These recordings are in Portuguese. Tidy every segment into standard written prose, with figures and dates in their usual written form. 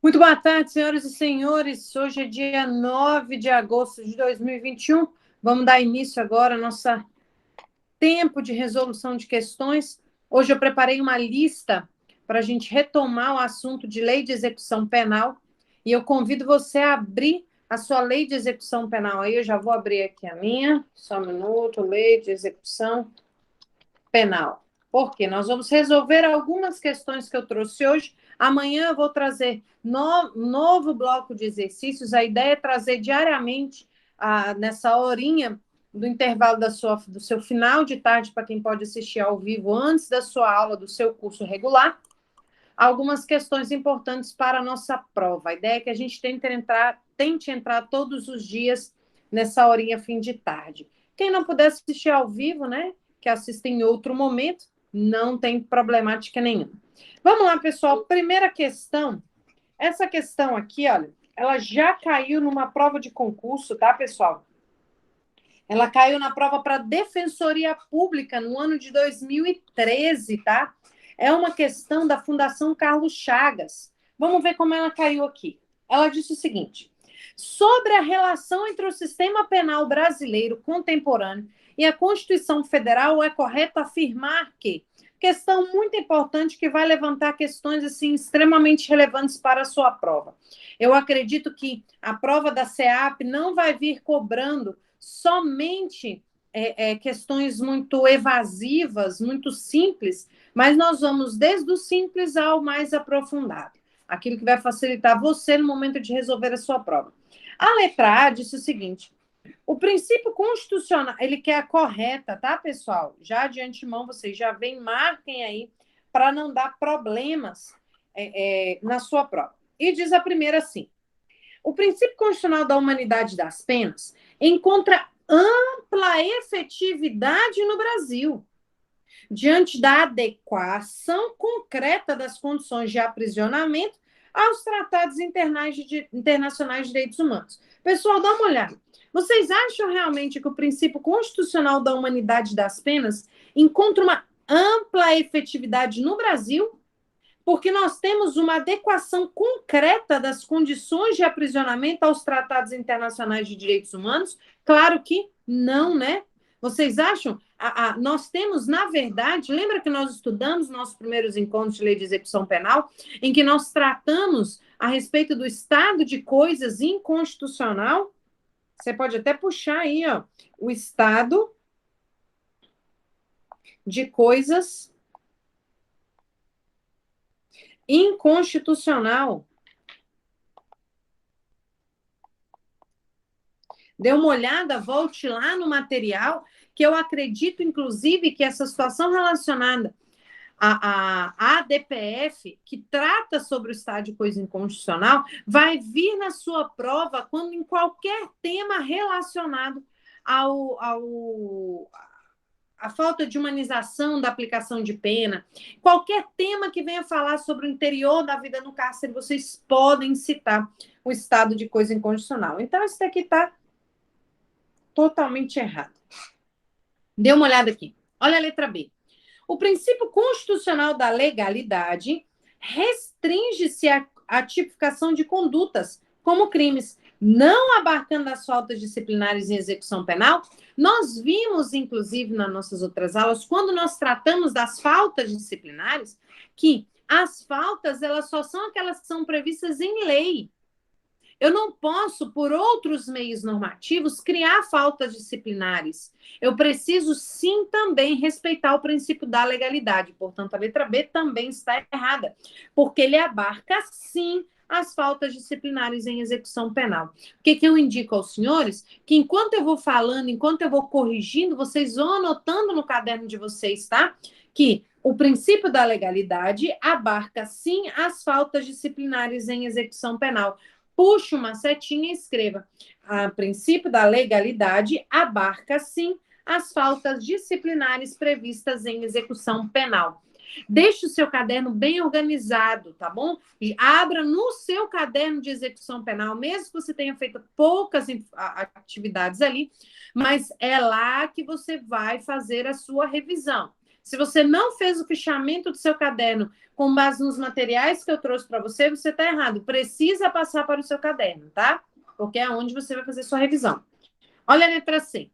Muito boa tarde, senhoras e senhores. Hoje é dia 9 de agosto de 2021. Vamos dar início agora ao nosso tempo de resolução de questões. Hoje eu preparei uma lista para a gente retomar o assunto de lei de execução penal e eu convido você a abrir a sua lei de execução penal. Aí eu já vou abrir aqui a minha. Só um minuto, lei de execução penal. Porque nós vamos resolver algumas questões que eu trouxe hoje. Amanhã eu vou trazer novo bloco de exercícios. A ideia é trazer diariamente, nessa horinha do intervalo do seu final de tarde, para quem pode assistir ao vivo antes da sua aula do seu curso regular, algumas questões importantes para a nossa prova. A ideia é que a gente tente entrar todos os dias nessa horinha fim de tarde. Quem não puder assistir ao vivo, né, que assista em outro momento, não tem problemática nenhuma. Vamos lá, pessoal. Primeira questão. Essa questão aqui, olha, ela já caiu numa prova de concurso, tá, pessoal? Ela caiu na prova para Defensoria Pública no ano de 2013, tá? É uma questão da Fundação Carlos Chagas. Vamos ver como ela caiu aqui. Ela disse o seguinte: sobre a relação entre o sistema penal brasileiro contemporâneo e a Constituição Federal, é correto afirmar que questão muito importante que vai levantar questões assim extremamente relevantes para a sua prova. Eu acredito que a prova da SEAP não vai vir cobrando somente questões muito evasivas, muito simples, mas nós vamos desde o simples ao mais aprofundado, aquilo que vai facilitar você no momento de resolver a sua prova. A letra A disse o seguinte: o princípio constitucional, ele quer a correta, tá, pessoal? Já de antemão, vocês já vem, marquem aí, para não dar problemas na sua prova. E diz a primeira assim: o princípio constitucional da humanidade das penas encontra ampla efetividade no Brasil, diante da adequação concreta das condições de aprisionamento aos tratados internacionais de direitos humanos. Pessoal, dá uma olhada. Vocês acham realmente que o princípio constitucional da humanidade das penas encontra uma ampla efetividade no Brasil? Porque nós temos uma adequação concreta das condições de aprisionamento aos tratados internacionais de direitos humanos? Claro que não, né? Vocês acham? Nós temos, na verdade, lembra que nós estudamos nossos primeiros encontros de lei de execução penal, em que nós tratamos a respeito do estado de coisas inconstitucional? Você pode até puxar aí, ó, o estado de coisas inconstitucional. Dê uma olhada, volte lá no material, que eu acredito, inclusive, que essa situação relacionada à ADPF, que trata sobre o estado de coisa inconstitucional, vai vir na sua prova quando em qualquer tema relacionado à falta de humanização da aplicação de pena, qualquer tema que venha falar sobre o interior da vida no cárcere, vocês podem citar o estado de coisa inconstitucional. Então, isso aqui está totalmente errado. Dê uma olhada aqui. Olha a letra B. O princípio constitucional da legalidade restringe-se à tipificação de condutas como crimes, não abarcando as faltas disciplinares em execução penal. Nós vimos, inclusive, nas nossas outras aulas, quando nós tratamos das faltas disciplinares, que as faltas, elas só são aquelas que são previstas em lei. Eu não posso, por outros meios normativos, criar faltas disciplinares. Eu preciso, sim, também respeitar o princípio da legalidade. Portanto, a letra B também está errada, porque ele abarca, sim, as faltas disciplinares em execução penal. O que eu indico aos senhores? Que enquanto eu vou falando, enquanto eu vou corrigindo, vocês vão anotando no caderno de vocês, tá? Que o princípio da legalidade abarca, sim, as faltas disciplinares em execução penal. Puxe uma setinha e escreva: a princípio da legalidade abarca, sim, as faltas disciplinares previstas em execução penal. Deixe o seu caderno bem organizado, tá bom? E abra no seu caderno de execução penal, mesmo que você tenha feito poucas atividades ali, mas é lá que você vai fazer a sua revisão. Se você não fez o fichamento do seu caderno com base nos materiais que eu trouxe para você, você está errado. Precisa passar para o seu caderno, tá? Porque é onde você vai fazer sua revisão. Olha a letra C.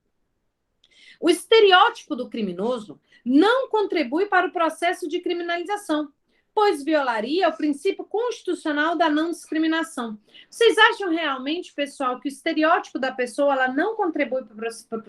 O estereótipo do criminoso não contribui para o processo de criminalização, pois violaria o princípio constitucional da não discriminação. Vocês acham realmente, pessoal, que o estereótipo da pessoa ela não contribui para o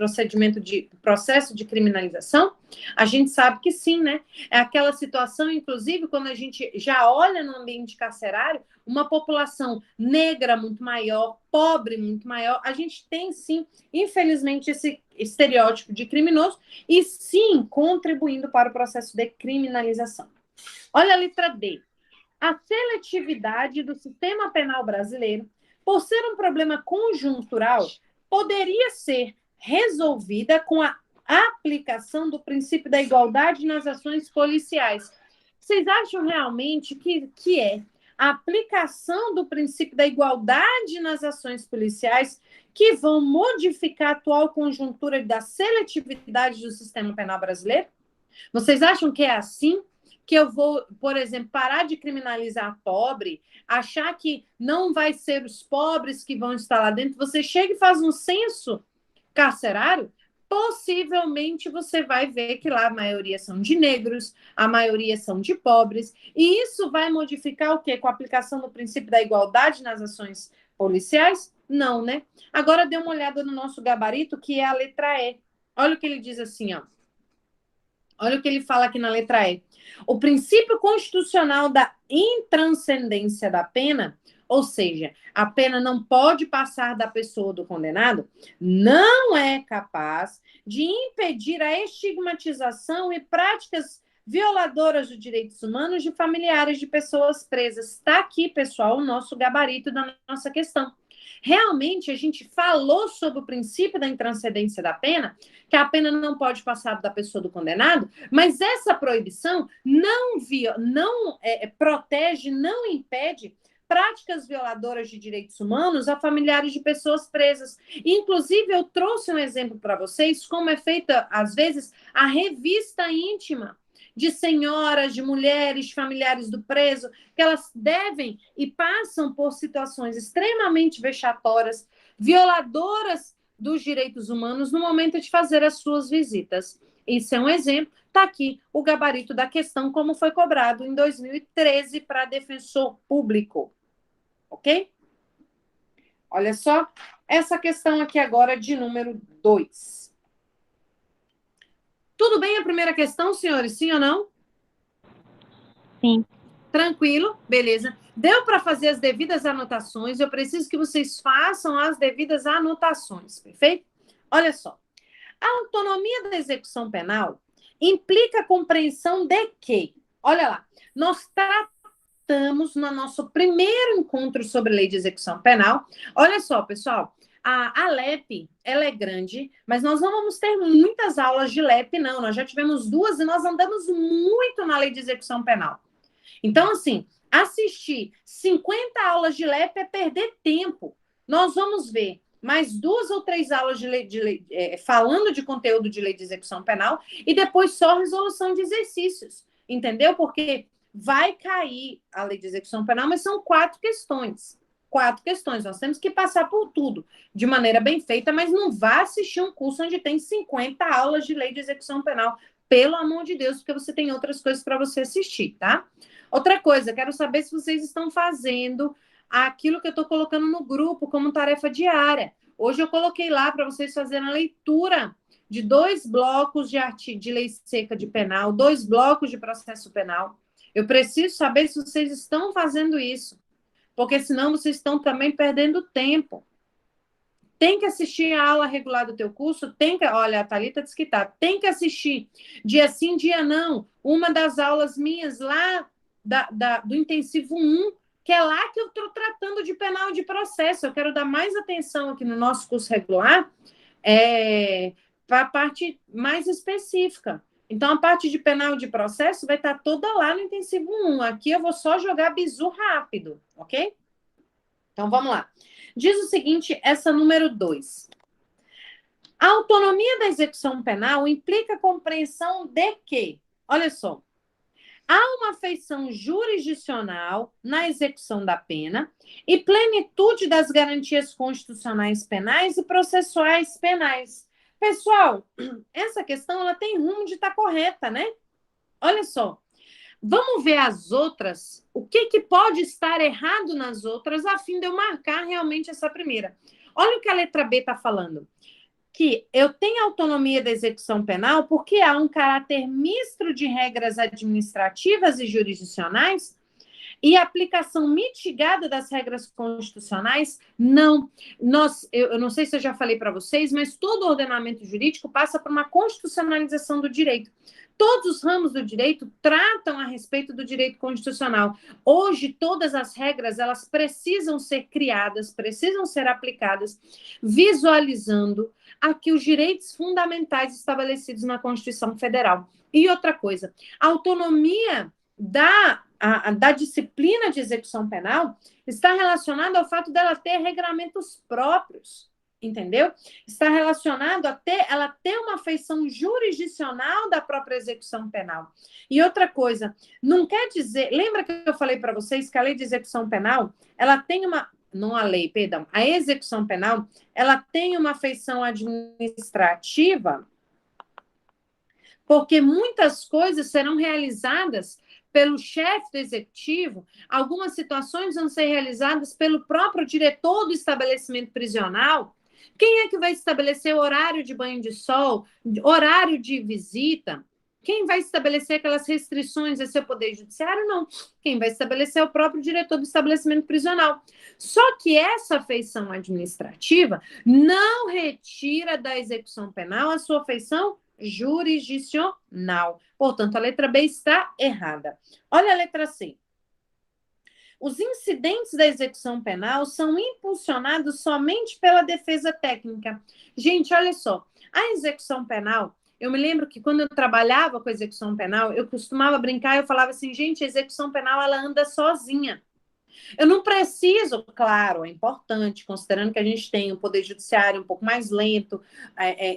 processo de criminalização? A gente sabe que sim, né? É aquela situação, inclusive, quando a gente já olha no ambiente carcerário, uma população negra muito maior, pobre muito maior, a gente tem sim, infelizmente, esse estereótipo de criminoso e sim contribuindo para o processo de criminalização. Olha a letra D. A seletividade do sistema penal brasileiro, por ser um problema conjuntural, poderia ser resolvida com a aplicação do princípio da igualdade nas ações policiais. Vocês acham realmente que é a aplicação do princípio da igualdade nas ações policiais que vão modificar a atual conjuntura da seletividade do sistema penal brasileiro? Vocês acham que é assim? Que eu vou, por exemplo, parar de criminalizar pobre, achar que não vai ser os pobres que vão estar lá dentro? Você chega e faz um censo carcerário, possivelmente você vai ver que lá a maioria são de negros, a maioria são de pobres, e isso vai modificar o quê? Com a aplicação do princípio da igualdade nas ações policiais? Não, né? Agora dê uma olhada no nosso gabarito, que é a letra E. Olha o que ele diz assim, ó. Olha o que ele fala aqui na letra E. O princípio constitucional da intranscendência da pena, ou seja, a pena não pode passar da pessoa ou do condenado, não é capaz de impedir a estigmatização e práticas violadoras de direitos humanos de familiares de pessoas presas. Está aqui, pessoal, o nosso gabarito da nossa questão. Realmente, a gente falou sobre o princípio da intranscendência da pena, que a pena não pode passar da pessoa do condenado, mas essa proibição não protege, não impede práticas violadoras de direitos humanos a familiares de pessoas presas. Inclusive, eu trouxe um exemplo para vocês, como é feita, às vezes, a revista íntima de senhoras, de mulheres, familiares do preso, que elas devem e passam por situações extremamente vexatórias, violadoras dos direitos humanos no momento de fazer as suas visitas. Isso é um exemplo. Está aqui o gabarito da questão, como foi cobrado em 2013 para defensor público. Ok? Olha só, essa questão aqui agora de número 2. Tudo bem a primeira questão, senhores? Sim ou não? Sim. Tranquilo, beleza. Deu para fazer as devidas anotações. Eu preciso que vocês façam as devidas anotações, perfeito? Olha só. A autonomia da execução penal implica a compreensão de que, olha lá, nós tratamos no nosso primeiro encontro sobre lei de execução penal. Olha só, pessoal, a LEP, ela é grande, mas nós não vamos ter muitas aulas de LEP, não. Nós já tivemos 2 e nós andamos muito na lei de execução penal. Então, assim, assistir 50 aulas de LEP é perder tempo. Nós vamos ver mais 2 ou 3 aulas falando de conteúdo de lei de execução penal e depois só resolução de exercícios, entendeu? Porque vai cair a lei de execução penal, mas são 4 questões. 4 questões, nós temos que passar por tudo de maneira bem feita, mas não vá assistir um curso onde tem 50 aulas de lei de execução penal, pelo amor de Deus, porque você tem outras coisas para você assistir, tá? Outra coisa, quero saber se vocês estão fazendo aquilo que eu estou colocando no grupo como tarefa diária. Hoje eu coloquei lá para vocês fazerem a leitura de 2 blocos de lei seca de penal, 2 blocos de processo penal. Eu preciso saber se vocês estão fazendo isso, porque senão vocês estão também perdendo tempo. Tem que assistir a aula regular do teu curso, olha, a Thalita disse que tá, tem que assistir dia sim, dia não, uma das aulas minhas lá do intensivo 1, que é lá que eu estou tratando de penal e de processo. Eu quero dar mais atenção aqui no nosso curso regular para a parte mais específica. Então, a parte de penal e de processo vai estar toda lá no intensivo 1. Aqui eu vou só jogar bizu rápido, ok? Então, vamos lá. Diz o seguinte, essa número 2. A autonomia da execução penal implica a compreensão de que Olha só. Há uma feição jurisdicional na execução da pena e plenitude das garantias constitucionais penais e processuais penais. Pessoal, essa questão ela tem rumo de estar correta, né? Olha só, vamos ver as outras, o que pode estar errado nas outras, a fim de eu marcar realmente essa primeira. Olha o que a letra B está falando. Que eu tenho autonomia da execução penal porque há um caráter misto de regras administrativas e jurisdicionais e aplicação mitigada das regras constitucionais? Não. Eu não sei se eu já falei para vocês, mas todo ordenamento jurídico passa por uma constitucionalização do direito. Todos os ramos do direito tratam a respeito do direito constitucional. Hoje, todas as regras, elas precisam ser criadas, precisam ser aplicadas, visualizando aqui os direitos fundamentais estabelecidos na Constituição Federal. E outra coisa, a autonomia da disciplina de execução penal está relacionada ao fato dela ter regramentos próprios, entendeu? Está relacionado a ela ter uma feição jurisdicional da própria execução penal. E outra coisa, não quer dizer... Lembra que eu falei para vocês que a lei de execução penal, ela tem uma... Não a lei, perdão. A execução penal, ela tem uma feição administrativa porque muitas coisas serão realizadas pelo chefe do executivo, algumas situações vão ser realizadas pelo próprio diretor do estabelecimento prisional. Quem é que vai estabelecer o horário de banho de sol, horário de visita? Quem vai estabelecer aquelas restrições? Esse é o Poder Judiciário? Não. Quem vai estabelecer é o próprio diretor do estabelecimento prisional. Só que essa feição administrativa não retira da execução penal a sua feição jurisdicional. Portanto, a letra B está errada. Olha a letra C. Os incidentes da execução penal são impulsionados somente pela defesa técnica. Gente, olha só, a execução penal, eu me lembro que quando eu trabalhava com execução penal, eu costumava brincar, eu falava assim, gente, a execução penal, ela anda sozinha. Eu não preciso, claro, é importante, considerando que a gente tem um poder judiciário um pouco mais lento,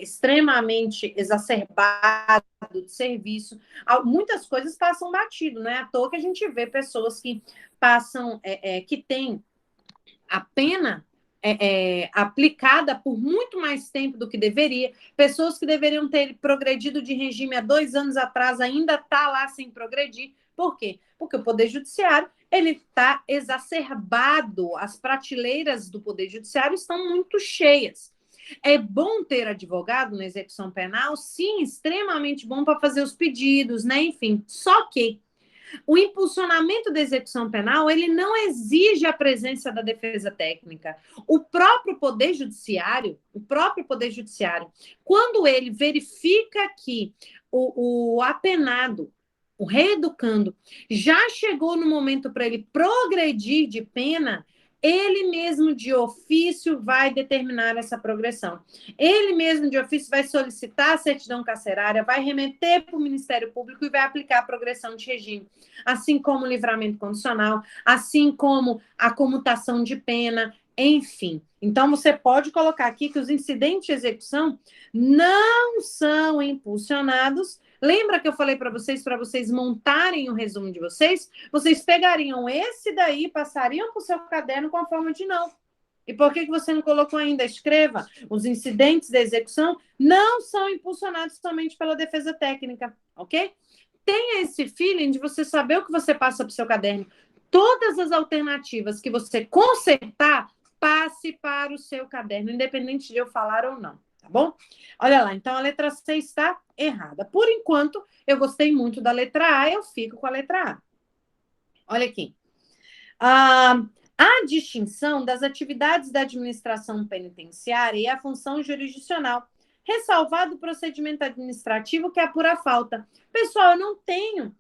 extremamente exacerbado de serviço, muitas coisas passam batido, não é à toa que a gente vê pessoas que passam, que têm a pena aplicada por muito mais tempo do que deveria, pessoas que deveriam ter progredido de regime há 2 anos atrás ainda está lá sem progredir. Por quê? Porque o Poder Judiciário ele está exacerbado, as prateleiras do Poder Judiciário estão muito cheias. É bom ter advogado na execução penal? Sim, extremamente bom para fazer os pedidos, né? Enfim, só que o impulsionamento da execução penal, ele não exige a presença da defesa técnica. O próprio Poder Judiciário, quando ele verifica que o apenado, o reeducando, já chegou no momento para ele progredir de pena, ele mesmo de ofício vai determinar essa progressão. Ele mesmo de ofício vai solicitar a certidão carcerária, vai remeter para o Ministério Público e vai aplicar a progressão de regime, assim como o livramento condicional, assim como a comutação de pena, enfim. Então, você pode colocar aqui que os incidentes de execução não são impulsionados. Lembra que eu falei para vocês montarem o resumo de vocês? Vocês pegariam esse daí, passariam para o seu caderno com a forma de não. E por que você não colocou ainda? Escreva. Os incidentes da execução não são impulsionados somente pela defesa técnica, ok? Tenha esse feeling de você saber o que você passa para o seu caderno. Todas as alternativas que você consertar, passe para o seu caderno, independente de eu falar ou não. Tá bom? Olha lá, então a letra C está errada. Por enquanto, eu gostei muito da letra A, eu fico com a letra A. Olha aqui. A distinção das atividades da administração penitenciária e a função jurisdicional, ressalvado o procedimento administrativo que apura a falta. Pessoal, eu não tenho...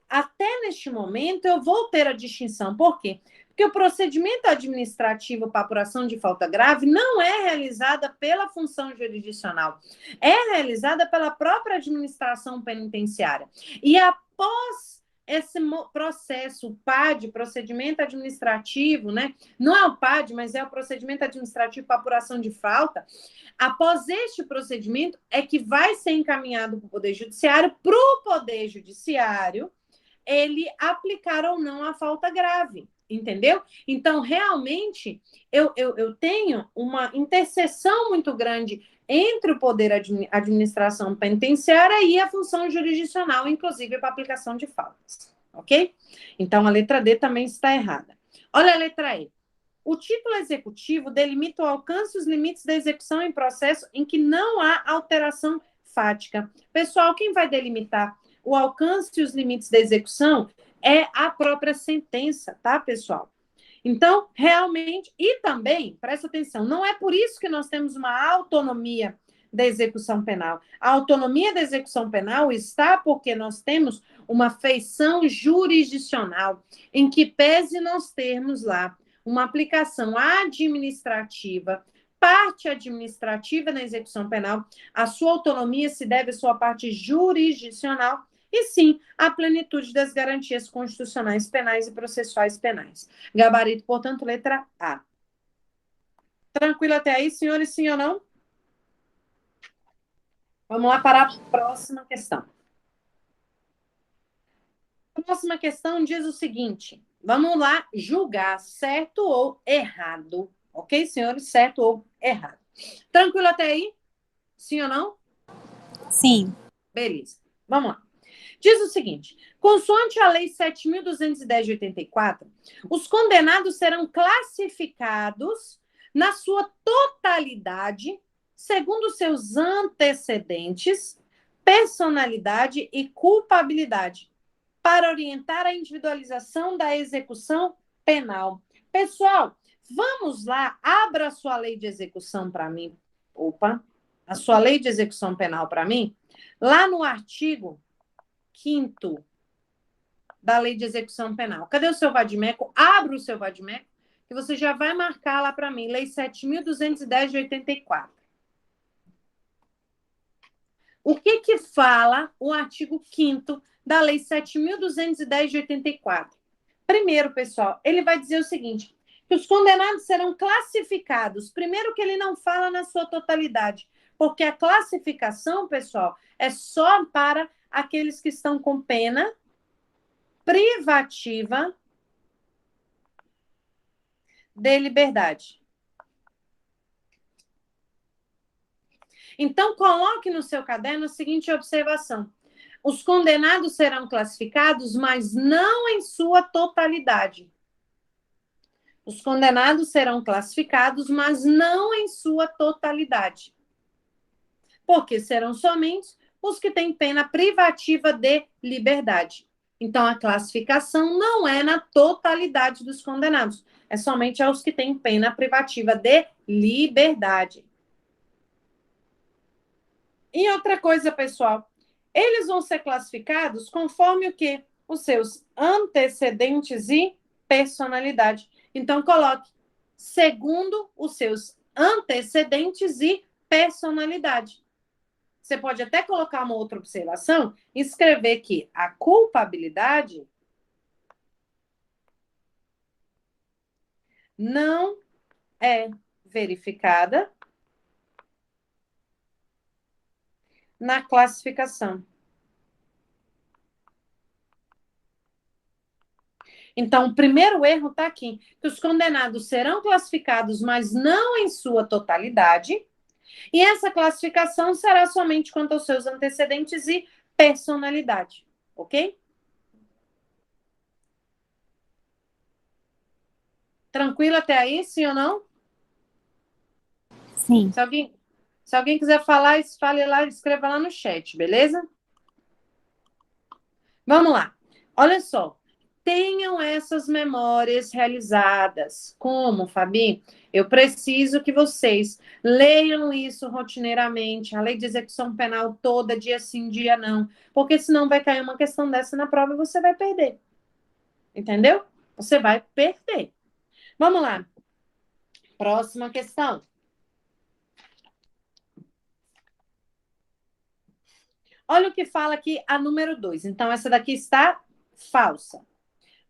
até neste momento, eu vou ter a distinção. Por quê? Porque o procedimento administrativo para apuração de falta grave não é realizada pela função jurisdicional, é realizada pela própria administração penitenciária. E após esse processo, o PAD, procedimento administrativo, né? Não é o PAD, mas é o procedimento administrativo para apuração de falta. Após este procedimento, é que vai ser encaminhado para o Poder Judiciário, para o Poder Judiciário ele aplicar ou não a falta grave, entendeu? Então, realmente, eu tenho uma interseção muito grande entre o poder administração penitenciária e a função jurisdicional, inclusive para aplicação de faltas, ok? Então, a letra D também está errada. Olha a letra E. O título executivo delimita o alcance e os limites da execução em processo em que não há alteração fática. Pessoal, quem vai delimitar o alcance e os limites da execução é a própria sentença, tá, pessoal? Então, realmente, e também, presta atenção, não é por isso que nós temos uma autonomia da execução penal. A autonomia da execução penal está porque nós temos uma feição jurisdicional, em que pese nós termos lá uma aplicação administrativa, parte administrativa na execução penal, a sua autonomia se deve à sua parte jurisdicional e sim à plenitude das garantias constitucionais penais e processuais penais. Gabarito, portanto, letra A. Tranquilo até aí, senhores, sim ou não? Vamos lá para a próxima questão. A próxima questão diz o seguinte: vamos lá julgar certo ou errado. Ok, senhores? Certo ou errado. Tranquilo até aí? Sim ou não? Sim. Beleza. Vamos lá. Diz o seguinte: consoante a Lei 7.210 de 84, os condenados serão classificados na sua totalidade, segundo seus antecedentes, personalidade e culpabilidade, para orientar a individualização da execução penal. Pessoal, vamos lá, abra a sua lei de execução para mim. Opa, a sua lei de execução penal para mim. Lá no artigo 5º da lei de execução penal. Cadê o seu vadimeco? Abra o seu vadimeco, que você já vai marcar lá para mim. Lei 7.210 de 84. O que fala o artigo 5º da Lei 7.210 de 84? Primeiro, pessoal, ele vai dizer o seguinte, que os condenados serão classificados. Primeiro que ele não fala na sua totalidade, porque a classificação, pessoal, é só para aqueles que estão com pena privativa de liberdade. Então, coloque no seu caderno a seguinte observação: os condenados serão classificados, mas não em sua totalidade. Os condenados serão classificados, mas não em sua totalidade. Porque serão somente os que têm pena privativa de liberdade. Então, a classificação não é na totalidade dos condenados, é somente aos que têm pena privativa de liberdade. E outra coisa, pessoal, eles vão ser classificados conforme o quê? Os seus antecedentes e personalidade. Então, coloque segundo os seus antecedentes e personalidade. Você pode até colocar uma outra observação e escrever que a culpabilidade não é verificada na classificação. Então, o primeiro erro está aqui, que os condenados serão classificados, mas não em sua totalidade, e essa classificação será somente quanto aos seus antecedentes e personalidade, ok? Tranquilo até aí, sim ou não? Sim. Se alguém quiser falar, fale lá, escreva lá no chat, beleza? Vamos lá. Olha só. Tenham essas memórias realizadas. Como, Fabi? Eu preciso que vocês leiam isso rotineiramente, a lei de execução penal toda, dia sim, dia não, porque senão vai cair uma questão dessa na prova e você vai perder. Entendeu? Você vai perder. Vamos lá. Próxima questão. Olha o que fala aqui a número 2. Então, essa daqui está falsa.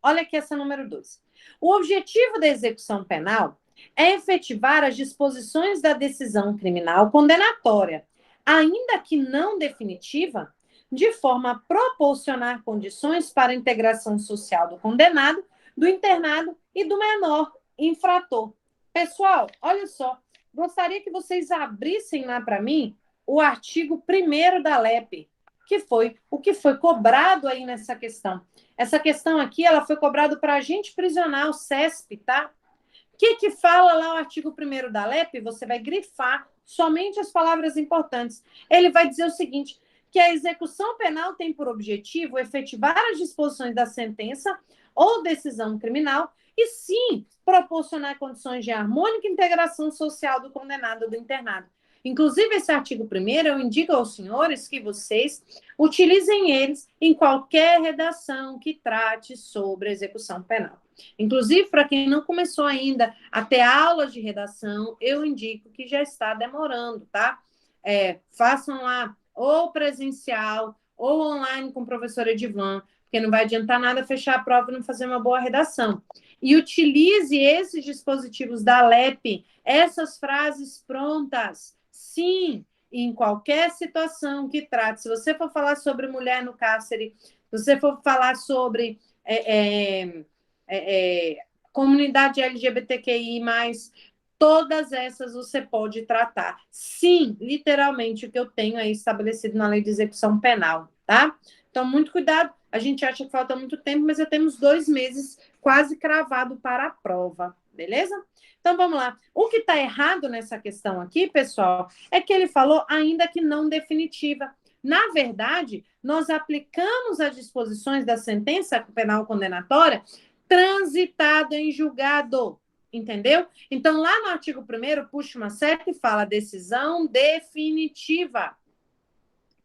Olha aqui essa número 2. O objetivo da execução penal é efetivar as disposições da decisão criminal condenatória, ainda que não definitiva, de forma a proporcionar condições para a integração social do condenado, do internado e do menor infrator. Pessoal, olha só, gostaria que vocês abrissem lá para mim o artigo 1º da LEP, que foi o que foi cobrado aí nessa questão. Essa questão aqui, ela foi cobrada para agente prisional, CESP, tá? O que fala lá o artigo 1º da LEP? Você vai grifar somente as palavras importantes. Ele vai dizer o seguinte, que a execução penal tem por objetivo efetivar as disposições da sentença ou decisão criminal e, sim, proporcionar condições de harmônica integração social do condenado ou do internado. Inclusive, esse artigo 1º, eu indico aos senhores que vocês utilizem eles em qualquer redação que trate sobre a execução penal. Inclusive, para quem não começou ainda a ter aulas de redação, eu indico que já está demorando, tá? Façam lá ou presencial ou online com o professor Edivan, porque não vai adiantar nada fechar a prova e não fazer uma boa redação. E utilize esses dispositivos da LEP, essas frases prontas, sim, em qualquer situação que trate. Se você for falar sobre mulher no cárcere, se você for falar sobre comunidade LGBTQI+, todas essas você pode tratar. Sim, literalmente, o que eu tenho aí estabelecido na lei de execução penal, tá? Então, muito cuidado. A gente acha que falta muito tempo, mas já temos 2 meses quase cravado para a prova, beleza? Então, vamos lá. O que está errado nessa questão aqui, pessoal, é que ele falou ainda que não definitiva. Na verdade, nós aplicamos as disposições da sentença penal condenatória transitado em julgado, entendeu? Então, lá no artigo 1º, puxa uma seta e fala decisão definitiva,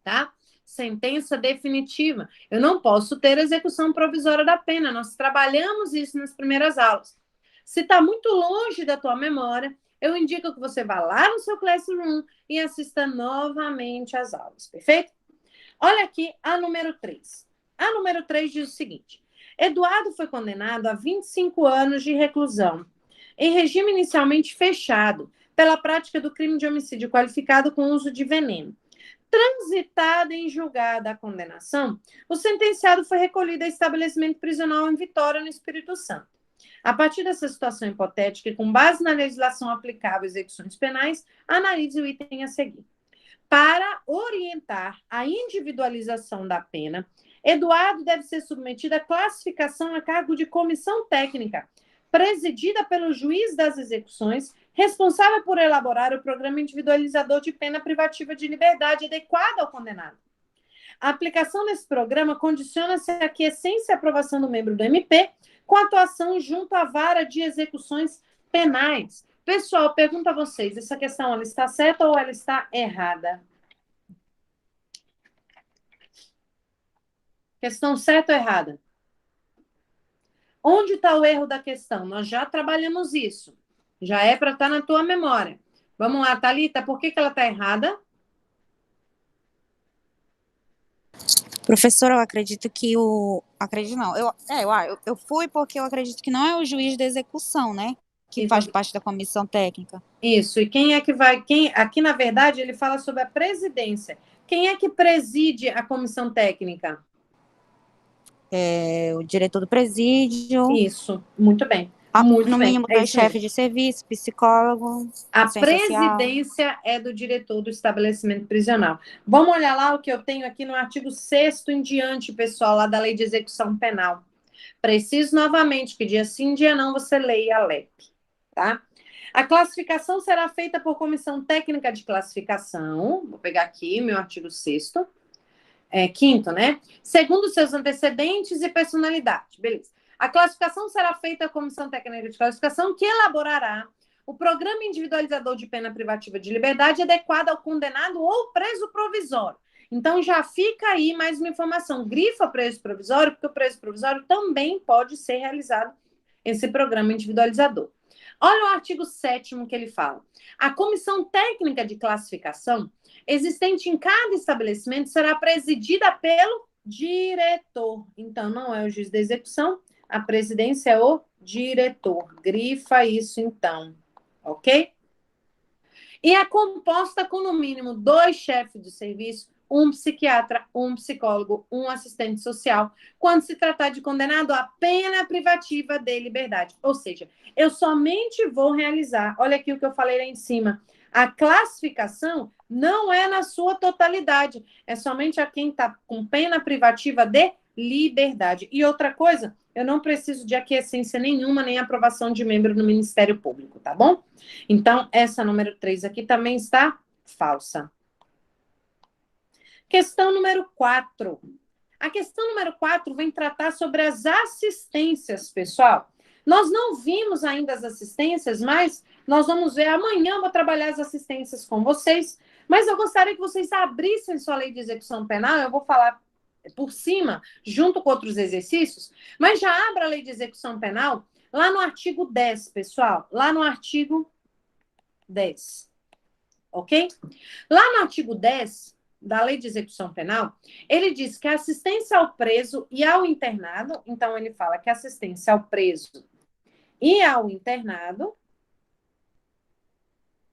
tá? Sentença definitiva. Eu não posso ter execução provisória da pena. Nós trabalhamos isso nas primeiras aulas. Se está muito longe da tua memória, eu indico que você vá lá no seu Classroom e assista novamente às aulas, perfeito? Olha aqui a número 3. A número 3 diz o seguinte: Eduardo foi condenado a 25 anos de reclusão, em regime inicialmente fechado, pela prática do crime de homicídio qualificado com uso de veneno. Transitada em julgada a condenação, o sentenciado foi recolhido a estabelecimento prisional em Vitória, no Espírito Santo. A partir dessa situação hipotética e com base na legislação aplicável às execuções penais, analise o item a seguir. Para orientar a individualização da pena, Eduardo deve ser submetido à classificação a cargo de comissão técnica, presidida pelo juiz das execuções, responsável por elaborar o programa individualizador de pena privativa de liberdade adequado ao condenado. A aplicação desse programa condiciona-se à aquiescência e aprovação do membro do MP, com atuação junto à vara de execuções penais. Pessoal, pergunto a vocês, essa questão ela está certa ou ela está errada? Questão certa ou errada? Onde está o erro da questão? Nós já trabalhamos isso. Já é para estar na tua memória. Vamos lá, Thalita, por que ela está errada? Professora, eu acredito que Acredito não. Eu fui porque eu acredito que não é o juiz da execução, né? Que faz parte da comissão técnica. Isso. E quem é que vai... Aqui, na verdade, ele fala sobre a presidência. Quem é que preside a comissão técnica? O diretor do presídio. Isso. Muito bem. No mínimo, dois chefes de serviço, psicólogo. A presidência é do diretor do estabelecimento prisional. Vamos olhar lá o que eu tenho aqui no artigo 6º em diante, pessoal, lá da Lei de Execução Penal. Preciso novamente que dia sim, dia não, você leia a LEP, tá? A classificação será feita por comissão técnica de classificação. Vou pegar aqui meu artigo 6º. 5º, né? Segundo seus antecedentes e personalidade. Beleza. A classificação será feita por comissão técnica de classificação que elaborará o programa individualizador de pena privativa de liberdade adequado ao condenado ou preso provisório. Então, já fica aí mais uma informação. Grifa preso provisório, porque o preso provisório também pode ser realizado esse programa individualizador. Olha o artigo 7º que ele fala. A comissão técnica de classificação existente em cada estabelecimento será presidida pelo diretor. Então, não é o juiz da execução, a presidência é o diretor. Grifa isso, então. Ok? E é composta com, no mínimo, 2 chefes de serviço, um psiquiatra, um psicólogo, um assistente social, quando se tratar de condenado a pena privativa de liberdade. Ou seja, eu somente vou realizar, olha aqui o que eu falei lá em cima, a classificação não é na sua totalidade, é somente a quem está com pena privativa de liberdade. E outra coisa, eu não preciso de aquiescência nenhuma, nem aprovação de membro no Ministério Público, tá bom? Então, essa número 3 aqui também está falsa. Questão número 4. A questão número 4 vem tratar sobre as assistências, pessoal. Nós não vimos ainda as assistências, mas nós vamos ver. Amanhã eu vou trabalhar as assistências com vocês, mas eu gostaria que vocês abrissem sua lei de execução penal. Eu vou falar por cima, junto com outros exercícios, mas já abra a lei de execução penal lá no artigo 10, pessoal. Lá no artigo 10. Ok? Lá no artigo 10 da Lei de Execução Penal, ele diz que a assistência ao preso e ao internado, então ele fala que a assistência ao preso e ao internado,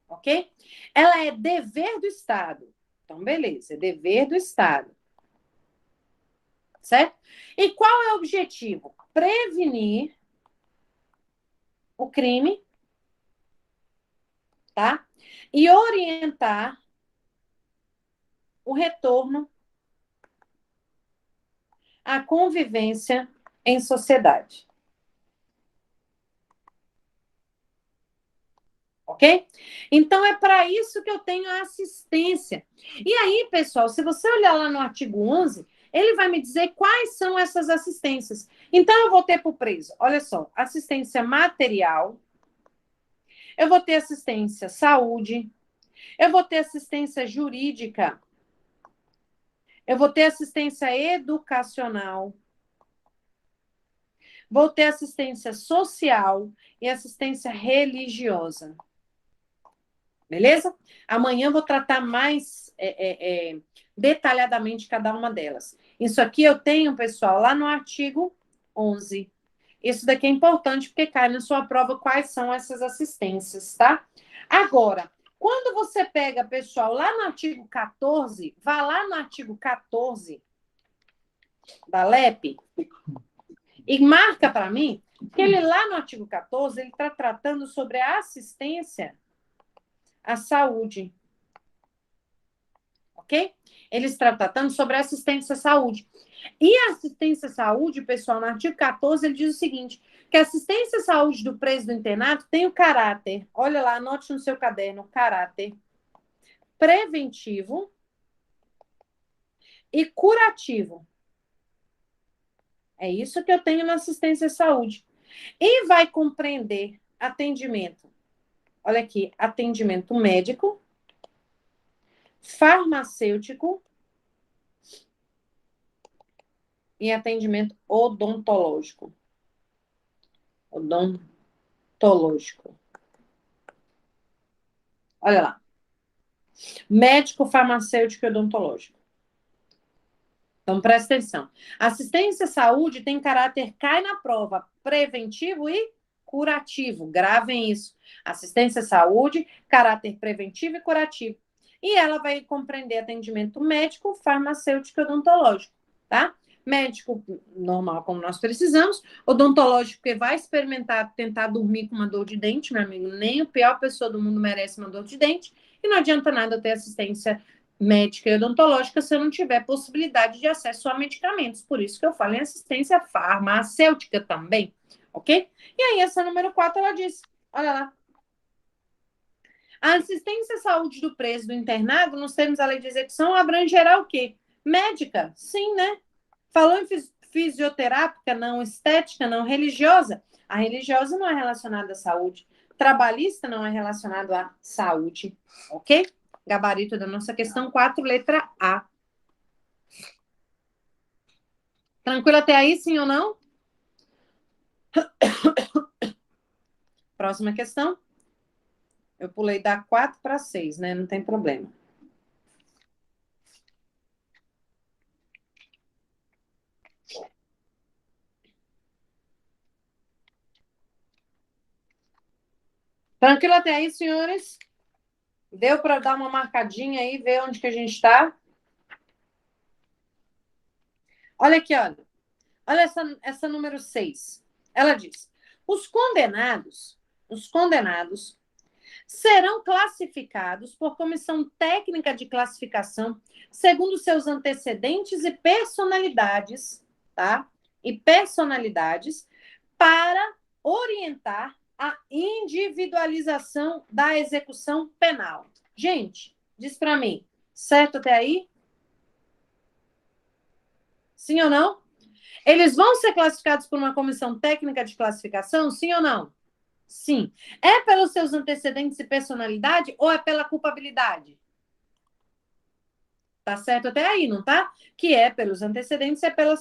ok? Ela é dever do Estado. Então, beleza, é dever do Estado. Certo? E qual é o objetivo? Prevenir o crime, tá? E orientar o retorno à convivência em sociedade. Ok? Então, é para isso que eu tenho a assistência. E aí, pessoal, se você olhar lá no artigo 11, ele vai me dizer quais são essas assistências. Então, eu vou ter para o preso, olha só, assistência material, eu vou ter assistência saúde, eu vou ter assistência jurídica, eu vou ter assistência educacional, vou ter assistência social e assistência religiosa. Beleza? Amanhã eu vou tratar mais detalhadamente cada uma delas. Isso aqui eu tenho, pessoal, lá no artigo 11. Isso daqui é importante porque cai na sua prova quais são essas assistências, tá? Agora, quando você pega, pessoal, lá no artigo 14, vá lá no artigo 14 da LEP e marca para mim que ele lá no artigo 14, ele está tratando sobre a assistência à saúde. Ok? Ele está tratando sobre assistência à saúde. E a assistência à saúde, pessoal, no artigo 14, ele diz o seguinte, que a assistência à saúde do preso do internato tem o caráter, olha lá, anote no seu caderno, caráter preventivo e curativo. É isso que eu tenho na assistência à saúde. E vai compreender atendimento, olha aqui, atendimento médico, farmacêutico e atendimento odontológico. Odontológico. Olha lá. Médico, farmacêutico e odontológico. Então, presta atenção. Assistência à saúde tem caráter, cai na prova, preventivo e curativo. Gravem isso. Assistência à saúde, caráter preventivo e curativo. E ela vai compreender atendimento médico, farmacêutico e odontológico, tá? Médico normal, como nós precisamos. Odontológico, porque vai experimentar, tentar dormir com uma dor de dente, meu amigo. Nem a pior pessoa do mundo merece uma dor de dente. E não adianta nada ter assistência médica e odontológica se eu não tiver possibilidade de acesso a medicamentos. Por isso que eu falo em assistência farmacêutica também, ok? E aí, essa número 4, ela diz, olha lá. A assistência à saúde do preso do internado, nos termos da lei de execução, abrangerá o quê? Médica? Sim, né? Falou em fisioterápica, não estética, não religiosa. A religiosa não é relacionada à saúde. Trabalhista não é relacionado à saúde, ok? Gabarito da nossa questão 4, letra A. Tranquilo até aí, sim ou não? Próxima questão. Eu pulei da 4 para 6, né? Não tem problema. Tranquilo até aí, senhores? Deu para dar uma marcadinha aí, ver onde que a gente está? Olha aqui, olha. Olha essa número 6. Ela diz: os condenados serão classificados por comissão técnica de classificação segundo seus antecedentes e personalidades, tá? E personalidades para orientar a individualização da execução penal. Gente, diz para mim, certo até aí? Sim ou não? Eles vão ser classificados por uma comissão técnica de classificação, sim ou não? Sim. É pelos seus antecedentes e personalidade ou é pela culpabilidade? Tá certo até aí, não tá? Que é pelos antecedentes e é pela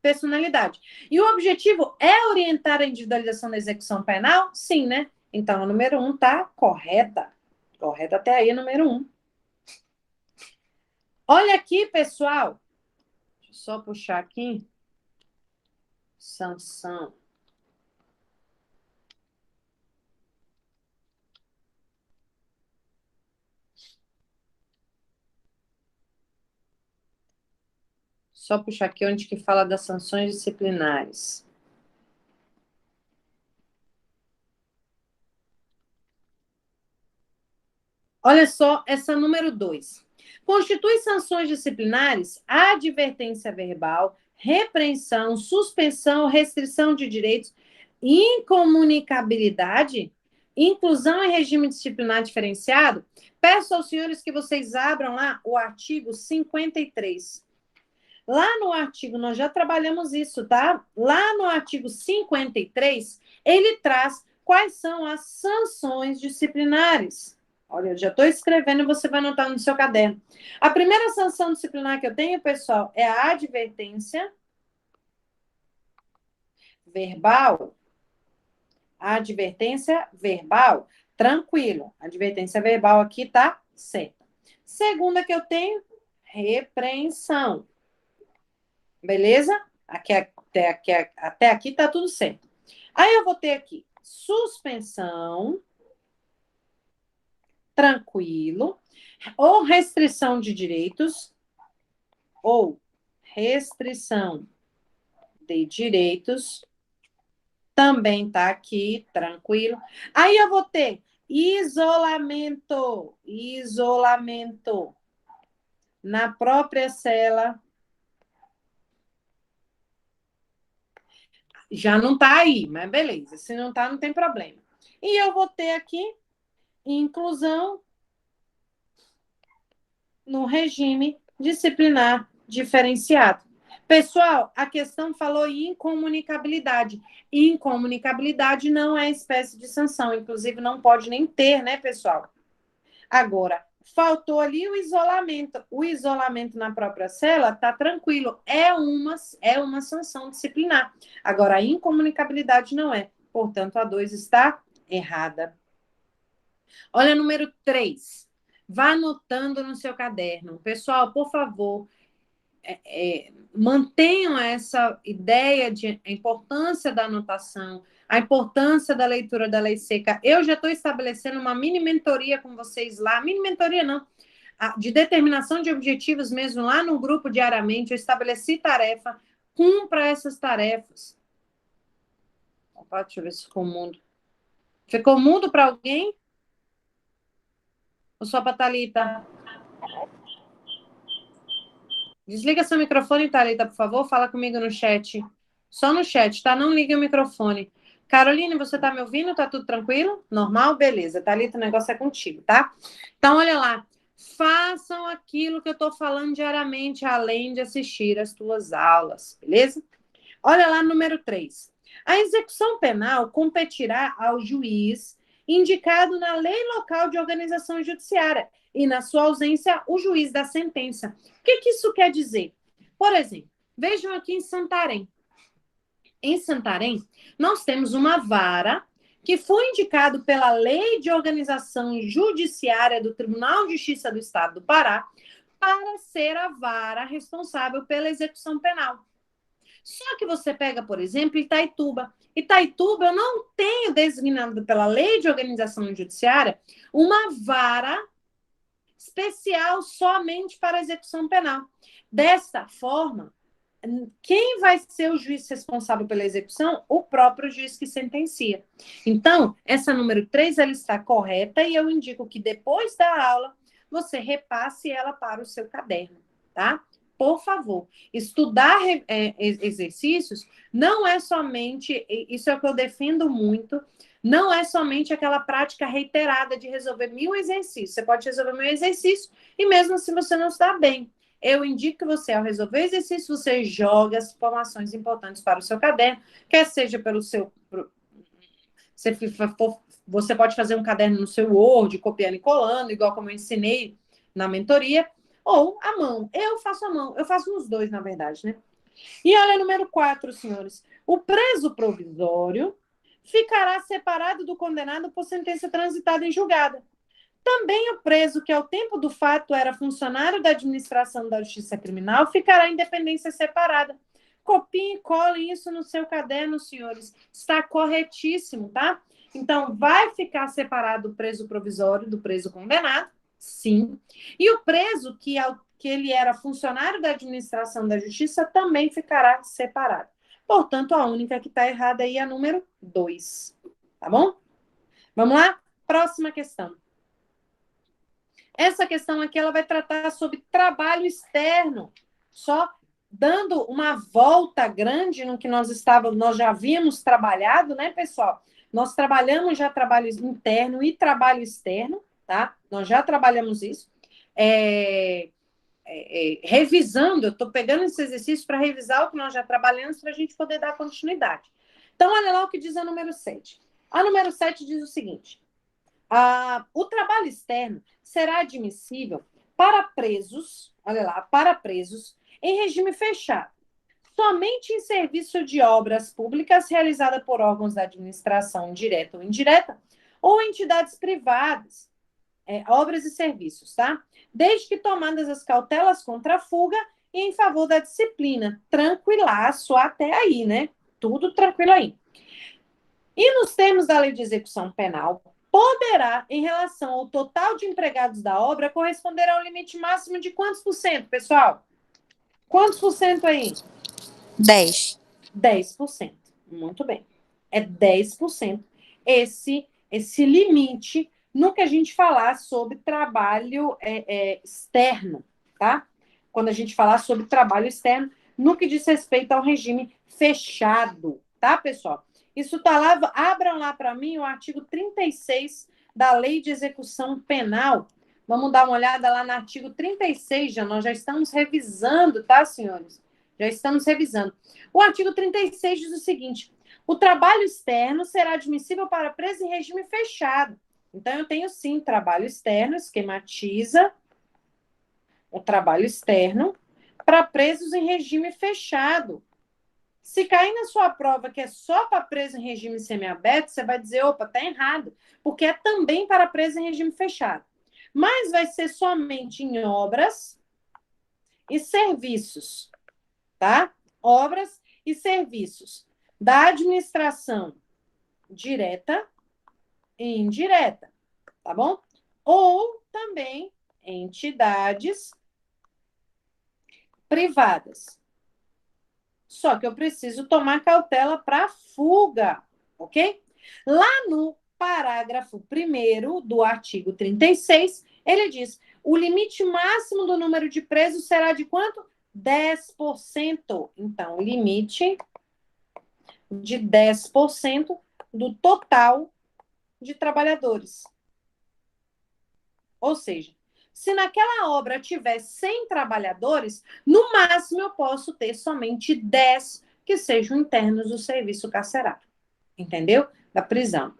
personalidade. E o objetivo é orientar a individualização da execução penal? Sim, né? Então, a número 1 tá correta. Correta até aí, número 1. Olha aqui, pessoal. Deixa eu só puxar aqui. Sanção. Só puxar aqui onde que fala das sanções disciplinares. Olha só essa número 2. Constitui sanções disciplinares a advertência verbal, repreensão, suspensão, restrição de direitos, incomunicabilidade, inclusão em regime disciplinar diferenciado. Peço aos senhores que vocês abram lá o artigo 53. Lá no artigo, nós já trabalhamos isso, tá? Lá no artigo 53, ele traz quais são as sanções disciplinares. Olha, eu já estou escrevendo e você vai anotar no seu caderno. A primeira sanção disciplinar que eu tenho, pessoal, é a advertência verbal. A advertência verbal, tranquilo. A advertência verbal aqui tá certa. Segunda que eu tenho, repreensão. Beleza? Até aqui tá tudo certo. Aí eu vou ter aqui suspensão, tranquilo, ou restrição de direitos, ou restrição de direitos, também tá aqui, tranquilo. Aí eu vou ter isolamento, na própria cela. Já não tá aí, mas beleza. Se não tá, não tem problema. E eu vou ter aqui inclusão no regime disciplinar diferenciado. Pessoal, a questão falou em incomunicabilidade. Incomunicabilidade não é espécie de sanção, inclusive não pode nem ter, né, pessoal? Agora, faltou ali o isolamento. O isolamento na própria cela tá tranquilo, é uma sanção disciplinar. Agora, a incomunicabilidade não é. Portanto, a 2 está errada. Olha, número 3. Vá anotando no seu caderno. Pessoal, por favor, mantenham essa ideia de a importância da anotação, a importância da leitura da lei seca. Eu já estou estabelecendo uma mini mentoria com vocês lá. Mini mentoria não. De determinação de objetivos mesmo lá no grupo diariamente. Eu estabeleci tarefa. Cumpra essas tarefas. Opa, deixa eu ver se ficou mudo. Ficou mudo para alguém? Ou só para a Thalita? Desliga seu microfone, Thalita, por favor. Fala comigo no chat. Só no chat, tá? Não ligue o microfone. Caroline, você tá me ouvindo? Tá tudo tranquilo? Normal? Beleza. Thalita, o negócio é contigo, tá? Então, olha lá. Façam aquilo que eu tô falando diariamente, além de assistir as tuas aulas, beleza? Olha lá, número 3. A execução penal competirá ao juiz indicado na lei local de organização judiciária e, na sua ausência, o juiz da sentença. O que isso quer dizer? Por exemplo, vejam aqui em Santarém. Em Santarém, nós temos uma vara que foi indicado pela Lei de Organização Judiciária do Tribunal de Justiça do Estado do Pará para ser a vara responsável pela execução penal. Só que você pega, por exemplo, Itaituba. Itaituba, eu não tenho designado pela Lei de Organização Judiciária uma vara especial somente para execução penal. Desta forma, quem vai ser o juiz responsável pela execução? O próprio juiz que sentencia. Então, essa número 3, ela está correta e eu indico que depois da aula, você repasse ela para o seu caderno, tá? Por favor, estudar exercícios não é somente, isso é o que eu defendo muito, não é somente aquela prática reiterada de resolver 1000 exercícios. Você pode resolver 1000 exercícios e mesmo assim você não está bem. Eu indico que você, ao resolver exercício, você joga as informações importantes para o seu caderno, quer seja pelo seu... Você pode fazer um caderno no seu Word, copiando e colando, igual como eu ensinei na mentoria, ou à mão. Eu faço à mão. Eu faço nos dois, na verdade, né? E olha, número 4, senhores. O preso provisório ficará separado do condenado por sentença transitada em julgada. Também o preso, que ao tempo do fato era funcionário da administração da justiça criminal, ficará em dependência separada. Copiem e colhem isso no seu caderno, senhores. Está corretíssimo, tá? Então, vai ficar separado o preso provisório do preso condenado, sim. E o preso, que ele era funcionário da administração da justiça, também ficará separado. Portanto, a única que está errada aí é a número 2. Tá bom? Vamos lá? Próxima questão. Essa questão aqui ela vai tratar sobre trabalho externo, só dando uma volta grande no que nós já havíamos trabalhado, né, pessoal? Nós trabalhamos já trabalho interno e trabalho externo, tá? Nós já trabalhamos isso. Revisando, eu estou pegando esse exercício para revisar o que nós já trabalhamos para a gente poder dar continuidade. Então, olha lá o que diz a número 7. A número 7 diz o seguinte: o trabalho externo será admissível para presos, olha lá, para presos em regime fechado, somente em serviço de obras públicas realizada por órgãos da administração direta ou indireta, ou entidades privadas, obras e serviços, tá? Desde que tomadas as cautelas contra a fuga e em favor da disciplina. Tranquilaço até aí, né? Tudo tranquilo aí. E nos termos da Lei de Execução Penal, poderá, em relação ao total de empregados da obra, corresponder ao limite máximo de quantos por cento, pessoal? Quantos por cento aí? 10. 10%. Muito bem. É 10% esse limite no que a gente falar sobre trabalho externo, tá? Quando a gente falar sobre trabalho externo, no que diz respeito ao regime fechado, tá, pessoal? Isso está lá, abram lá para mim o artigo 36 da Lei de Execução Penal. Vamos dar uma olhada lá no artigo 36, nós já estamos revisando, tá, senhores? Já estamos revisando. O artigo 36 diz o seguinte: o trabalho externo será admissível para preso em regime fechado. Então, eu tenho sim trabalho externo, esquematiza o trabalho externo para presos em regime fechado. Se cair na sua prova que é só para preso em regime semiaberto, você vai dizer, opa, tá errado, porque é também para preso em regime fechado. Mas vai ser somente em obras e serviços, tá? Obras e serviços da administração direta e indireta, tá bom? Ou também entidades privadas. Só que eu preciso tomar cautela para fuga, ok? Lá no parágrafo 1º do artigo 36, ele diz: o limite máximo do número de presos será de quanto? 10%. Então, limite de 10% do total de trabalhadores. Ou seja, se naquela obra tiver 100 trabalhadores, no máximo eu posso ter somente 10 que sejam internos do serviço carcerário. Entendeu? Da prisão.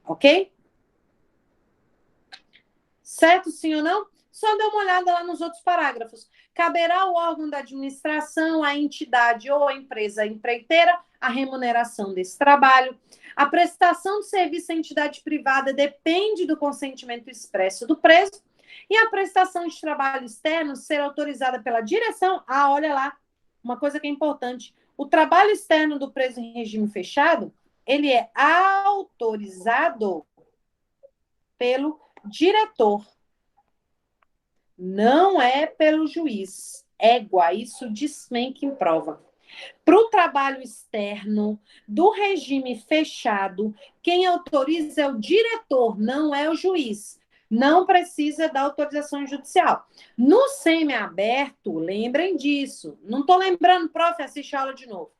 Ok? Certo, sim ou não? Só dê uma olhada lá nos outros parágrafos. Caberá ao órgão da administração, à entidade ou à empresa empreiteira a remuneração desse trabalho. A prestação de serviço à entidade privada depende do consentimento expresso do preso. E a prestação de trabalho externo ser autorizada pela direção. Olha lá, uma coisa que é importante. O trabalho externo do preso em regime fechado, ele é autorizado pelo diretor, não é pelo juiz. Égua, isso desmente em prova. Para o trabalho externo do regime fechado, quem autoriza é o diretor, não é o juiz. Não precisa da autorização judicial. No semiaberto, lembrem disso. Não estou lembrando, prof, assiste a aula de novo.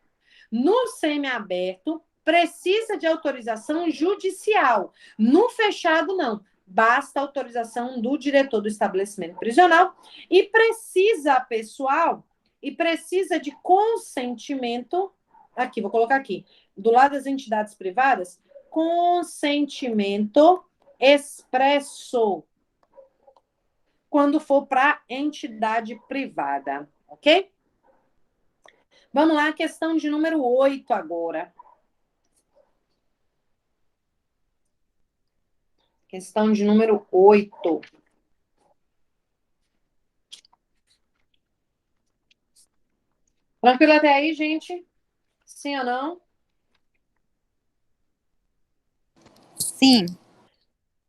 No semiaberto, precisa de autorização judicial. No fechado, não. Basta a autorização do diretor do estabelecimento prisional e precisa, pessoal, e precisa de consentimento, aqui, vou colocar aqui, do lado das entidades privadas, consentimento expresso, quando for para entidade privada, ok? Vamos lá, questão de número 8 agora. Questão de número 8. Tranquilo até aí, gente? Sim ou não? Sim.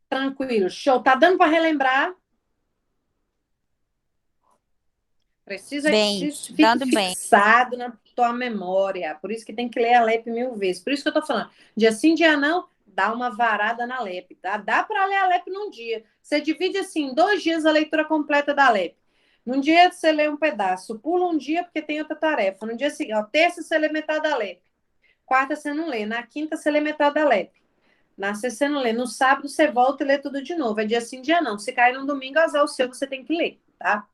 Tranquilo, show. Tá dando para relembrar? Precisa Bem, que isso fique dando bem. fixado na tua memória. Por isso que tem que ler a LEP 1000 vezes. Por isso que eu tô falando. Dia sim, dia não, dá uma varada na LEP, tá? Dá para ler a LEP num dia. Você divide assim, em 2 dias a leitura completa da LEP. Num dia você lê um pedaço, pula um dia porque tem outra tarefa. No dia seguinte, ó, terça você lê metade da LEP. Quarta você não lê. Na quinta você lê metade da LEP. Na sexta você não lê. No sábado você volta e lê tudo de novo. É dia sim, dia não. Se cair no domingo, azar o seu que você tem que ler, tá?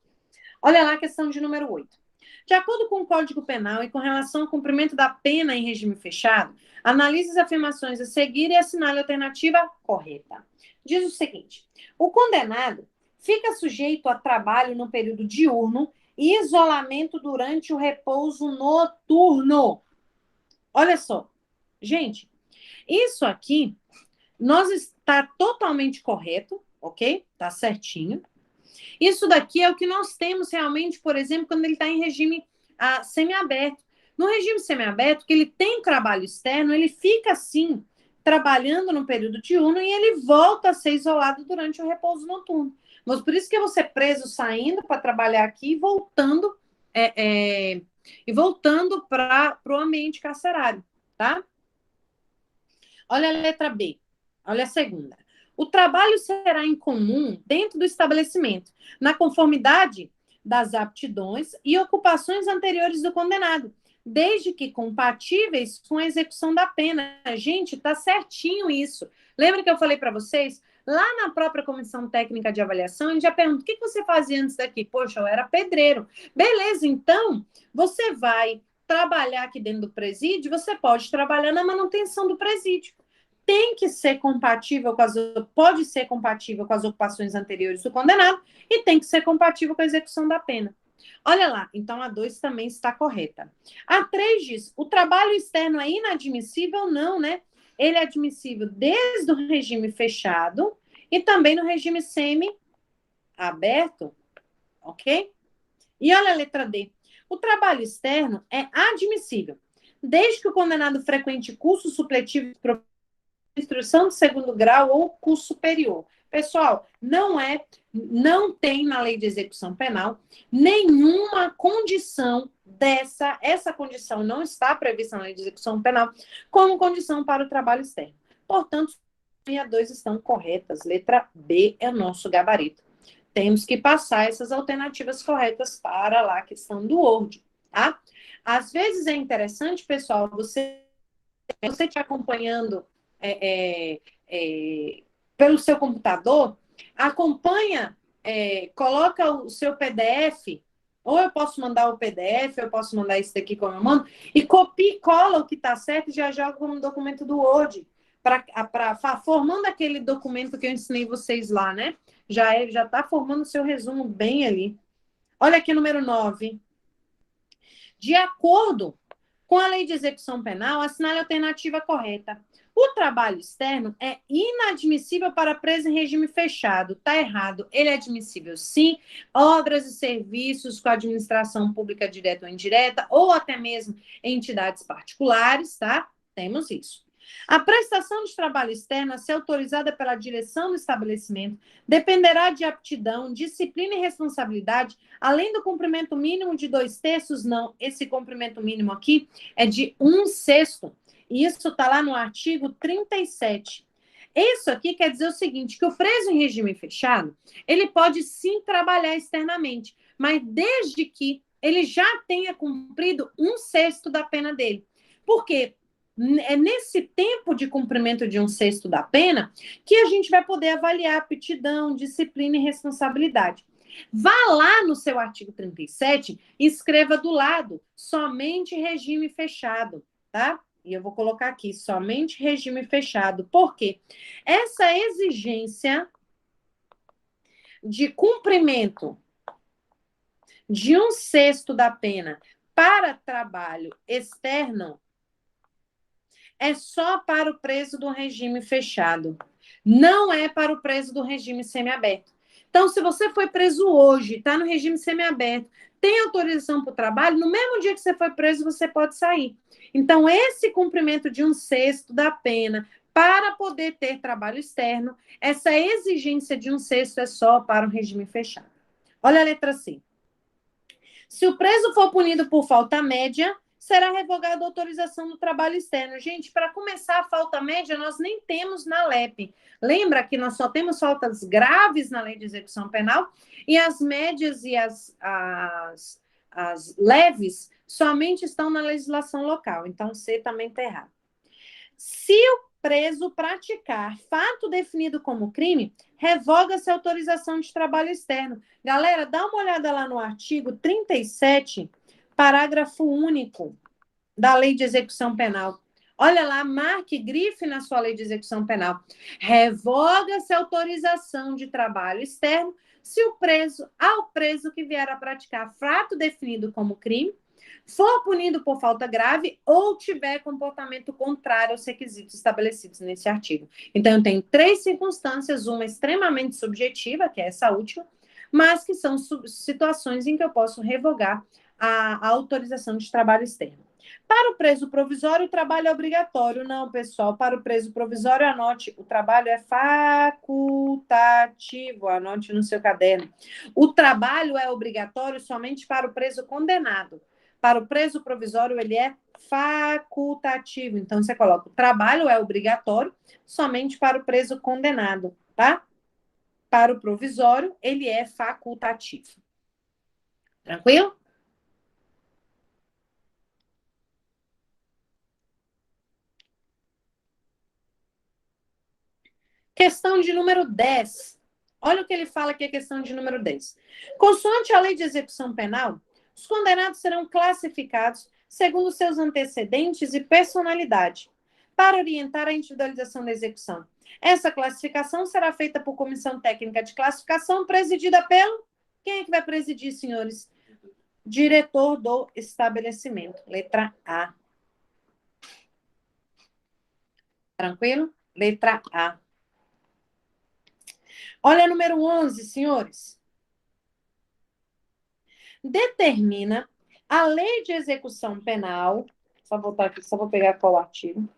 Olha lá a questão de número 8. De acordo com o Código Penal e com relação ao cumprimento da pena em regime fechado, analise as afirmações a seguir e assinale a alternativa correta. Diz o seguinte: o condenado fica sujeito a trabalho no período diurno e isolamento durante o repouso noturno. Olha só, gente, isso aqui nós está totalmente correto, ok? Tá certinho. Isso daqui é o que nós temos realmente, por exemplo, quando ele está em regime semiaberto. No regime semiaberto, que ele tem trabalho externo, ele fica assim, trabalhando no período diurno e ele volta a ser isolado durante o repouso noturno. Mas por isso que você preso saindo para trabalhar aqui e voltando para o ambiente carcerário, tá? Olha a letra B. Olha a segunda. O trabalho será em comum dentro do estabelecimento, na conformidade das aptidões e ocupações anteriores do condenado, desde que compatíveis com a execução da pena. Gente, tá certinho isso. Lembra que eu falei para vocês? Lá na própria comissão técnica de avaliação, a gente já pergunta: o que você fazia antes daqui? Poxa, eu era pedreiro. Beleza, então você vai trabalhar aqui dentro do presídio, você pode trabalhar na manutenção do presídio. Tem que ser compatível pode ser compatível com as ocupações anteriores do condenado e tem que ser compatível com a execução da pena. Olha lá, então a 2 também está correta. A 3 diz: o trabalho externo é inadmissível? Não, né? Ele é admissível desde o regime fechado e também no regime semi-aberto, ok? E olha a letra D. O trabalho externo é admissível, desde que o condenado frequente curso supletivo de instrução de segundo grau ou curso superior. Pessoal, não tem na lei de execução penal nenhuma condição essa condição não está prevista na lei de execução penal como condição para o trabalho externo. Portanto, a 1 e a 2 estão corretas. Letra B é o nosso gabarito. Temos que passar essas alternativas corretas para lá a questão do Word, tá? Às vezes é interessante, pessoal, você te acompanhando pelo seu computador, acompanha, coloca o seu PDF, ou eu posso mandar o PDF, ou eu posso mandar isso daqui como eu mando, e copia e cola o que está certo e já joga como documento do Word, formando aquele documento que eu ensinei vocês lá, né? Já está formando o seu resumo bem ali. Olha aqui, número 9. De acordo Com a lei de execução penal, assinale a alternativa correta. O trabalho externo é inadmissível para preso em regime fechado. Está errado. Ele é admissível, sim. Obras e serviços com a administração pública direta ou indireta, ou até mesmo entidades particulares, tá? Temos isso. A prestação de trabalho externo a ser autorizada pela direção do estabelecimento dependerá de aptidão, disciplina e responsabilidade, além do cumprimento mínimo de 2/3, não. Esse cumprimento mínimo aqui é de 1/6. Isso está lá no artigo 37. Isso aqui quer dizer o seguinte, que o preso em regime fechado, ele pode sim trabalhar externamente, mas desde que ele já tenha cumprido 1/6 da pena dele. Por quê? É nesse tempo de cumprimento de 1/6 da pena que a gente vai poder avaliar aptidão, disciplina e responsabilidade. Vá lá no seu artigo 37 e escreva do lado, somente regime fechado, tá? E eu vou colocar aqui, somente regime fechado. Por quê? Essa exigência de cumprimento de 1/6 da pena para trabalho externo é só para o preso do regime fechado. Não é para o preso do regime semiaberto. Então, se você foi preso hoje, está no regime semiaberto, tem autorização para o trabalho, no mesmo dia que você foi preso, você pode sair. Então, esse cumprimento de 1/6 da pena para poder ter trabalho externo, essa exigência de 1/6 é só para o regime fechado. Olha a letra C. Se o preso for punido por falta média, será revogada a autorização do trabalho externo. Gente, para começar, a falta média nós nem temos na LEP. Lembra que nós só temos faltas graves na lei de execução penal e as médias e as leves somente estão na legislação local. Então, C também está errado. Se o preso praticar fato definido como crime, revoga-se a autorização de trabalho externo. Galera, dá uma olhada lá no artigo 37, parágrafo único da Lei de Execução Penal. Olha lá, marque, grife na sua Lei de Execução Penal. Revoga-se a autorização de trabalho externo se o preso, ao preso que vier a praticar fato definido como crime, for punido por falta grave ou tiver comportamento contrário aos requisitos estabelecidos nesse artigo. Então, eu tenho 3 circunstâncias, uma extremamente subjetiva, que é essa última, mas que são situações em que eu posso revogar a autorização de trabalho externo. Para o preso provisório, o trabalho é obrigatório. Não, pessoal, para o preso provisório, anote, o trabalho é facultativo, anote no seu caderno. O trabalho é obrigatório somente para o preso condenado. Para o preso provisório, ele é facultativo. Então, você coloca, o trabalho é obrigatório somente para o preso condenado, tá? Para o provisório, ele é facultativo. Tranquilo? Questão de número 10. Olha o que ele fala aqui, a questão de número 10. Consoante a lei de execução penal, os condenados serão classificados segundo seus antecedentes e personalidade, para orientar a individualização da execução. Essa classificação será feita por comissão técnica de classificação, presidida pelo... Quem é que vai presidir, senhores? Diretor do estabelecimento. Letra A. Tranquilo? Letra A. Olha número 11, senhores. Determina a lei de execução penal. Só voltar aqui, só vou pegar qual artigo.